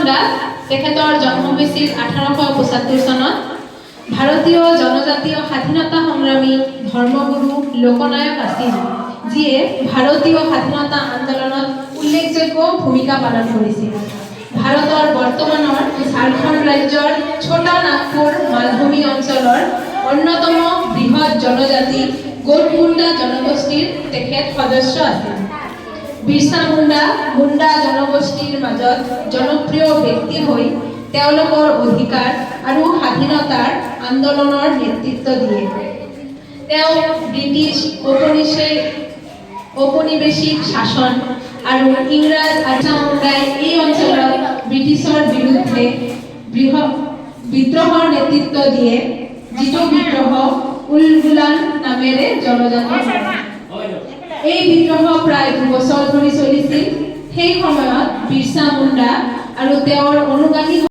মুণ্ডা তেখেতৰ জন্ম হৈছিল 1875 চনত। ভাৰতীয় জনজাতীয় স্বাধীনতা সংগ্ৰামী ধৰ্মগুৰু লোকনায়ক আছিল, যিয়ে ভাৰতীয় স্বাধীনতা আন্দোলনত উল্লেখযোগ্য ভূমিকা পালন কৰিছিল। ভাৰতৰ বৰ্তমানৰ ঝাৰখণ্ড ৰাজ্যৰ ছোটা নাগপুৰ মালভূমি অঞ্চলৰ অন্যতম বৃহৎ জনজাতি গোটমুণ্ডা জনগোষ্ঠীৰ তেখেত সদস্য আছিল। বিৰছা মুণ্ডা মুণ্ডা জনগোষ্ঠীৰ মাজত জনপ্ৰিয় ব্যক্তি হৈ তেওঁলোকৰ অধিকাৰ আৰু স্বাধীনতাৰ আন্দোলনৰ নেতৃত্ব দিয়ে। তেওঁ ব্ৰিটিছ ঔপনিৱেশিক শাসন আৰু ইংৰাজ মুণ্ডাই এই অঞ্চলত ব্ৰিটিছৰ বিৰুদ্ধে বিদ্ৰোহৰ নেতৃত্ব দিয়ে, যিটো বিদ্ৰোহ উলগুলান নামেৰে জনজাত হয়। এই বিদ্ৰোহ প্ৰায় 2 বছৰ ধৰি চলিছিল। সেই সময়ত বিৰছা মুণ্ডা আৰু তেওঁৰ অনুগামী